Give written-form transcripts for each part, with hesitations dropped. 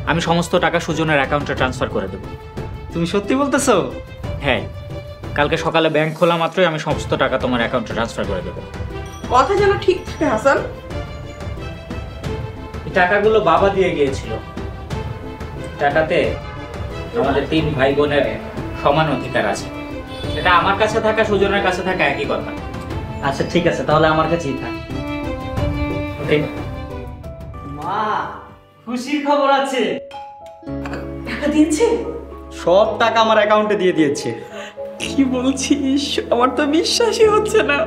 আমি সমস্ত টাকা সুজনের অ্যাকাউন্টে ট্রান্সফার করে দেব। তুমি সত্যি বলতেছো? হ্যাঁ, কালকে সকালে ব্যাংক খোলা মাত্রই আমি সমস্ত টাকা তোমার অ্যাকাউন্টে ট্রান্সফার করে দেব। কথা যেন ঠিক থাকে হাসান। এই টাকাগুলো বাবা দিয়ে গিয়েছিল। টাকাতে আমাদের 3 ভাই বোনের সমান অধিকার আছে। এটা আমার কাছে থাকা সুজনের কাছে থাকা একই কথা। আচ্ছা ঠিক আছে, তাহলে আমার কাছেই থাক। ওকে। মা, খুশির খবর আছে। টাকা দিয়েছে? সব টাকা আমার অ্যাকাউন্টে দিয়ে দিয়েছে। কি বলছিস? আমার তো বিশ্বাসই হচ্ছে না।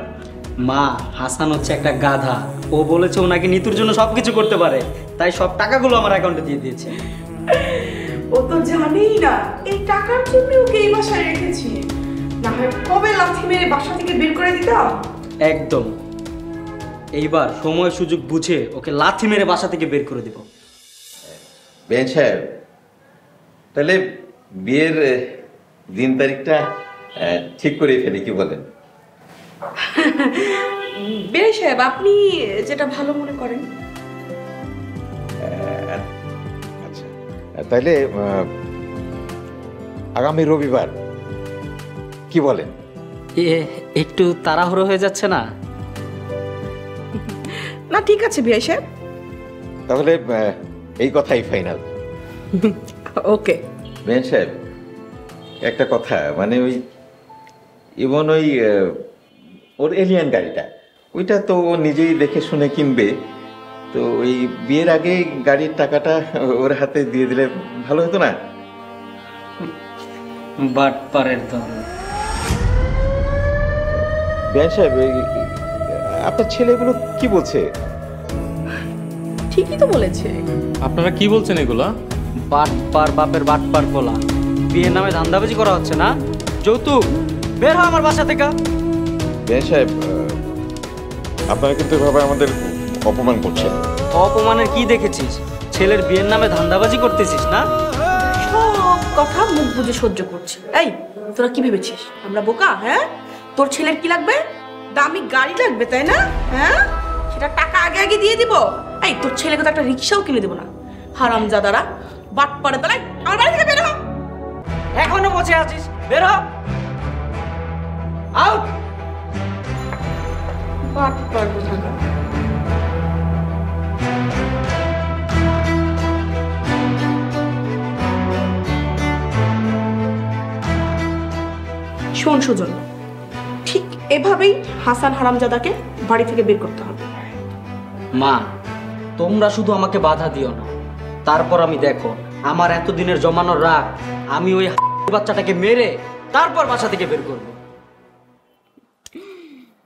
মা, হাসান হচ্ছে একটা গাধা। ও বলেছে ও নাকি নিতুর জন্য সবকিছু করতে পারে, তাই সব টাকাগুলো আমার অ্যাকাউন্টে দিয়ে দিয়েছে। ও তো জানেই না এই টাকার জন্য ওকে এই বাসায় রেখেছি। না হয় কবে লাথি মেরে বাসা থেকে বের করে দিতাম। একদম। এইবার সময় সুযোগ বুঝে ওকে লাথি মেরে বাসা থেকে বের করে দিব। বেন সাহেব, তাহলে বিয়ের দিন তারিখটা ঠিক করে ফেলি, কি বলেন? বেরে সাহেব, আপনি যেটা ভালো মনে করেন। আচ্ছা, তাহলে আগামী রবিবার, কি বলেন? একটু তাড়াহুড়ো হয়ে যাচ্ছে না? না ঠিক আছে বিআই সাহেব। তাহলে এই কথাই ফাইনাল। ওকে। বেন সাহেব, একটা কথা, মানে ওই ইভন ওই ওর এলিয়ান গাড়িটা, ওইটা তো ও নিজেই দেখে শুনে কিনবে। তো ওই বিয়ের আগে গাড়ির টাকাটা ওর হাতে দিয়ে দিলে ভালো হতো না? বাটপারের দল। বেন সাহেব, আপনার ছেলেগুলো কি বলছে? ঠিকই তো বলেছে। আপনারা কি বলছেন এগুলা? বাটপার, বাপের বাটপার বলা। বিয়ের নামে ধান্দাবাজি করা হচ্ছে না? যৌতুক, বের হ আমার বাসা থেকে। বেন সাহেব, আপনারা কিন্তু এভাবে আমাদের অপমান করছেন। অপমানের কি দেখেছিস? ছেলের বিয়ের নামে ধান্দাবাজি করতেছিস না? সব কথা মুখ বুঝে সহ্য করছি। এই তোরা কি ভেবেছিস আমরা বোকা? হ্যাঁ, তোর ছেলের কি লাগবে? দামি গাড়ি লাগবে, তাই না? হ্যাঁ, সেটা টাকা আগে আগে দিয়ে দিব। এই তোর ছেলেকে তো একটা রিক্সাও কিনে দেবো না। হারামজাদারা, বাটপাড়ে তালাই আমার বাড়ি থেকে বের হ। এখনো বসে আছিস? বের হ। আউট। বাটপার কোথাকার। শোন সুজন, ঠিক এভাবেই হাসান হারামজাদাকে বাড়ি থেকে বের করতে হবে। মা, তোমরা শুধু আমাকে বাধা দিও না, তারপর আমি দেখো আমার এতদিনের জমানোর রাগ আমি ওই বাচ্চাটাকে মেরে তারপর বাসা থেকে বের করবো।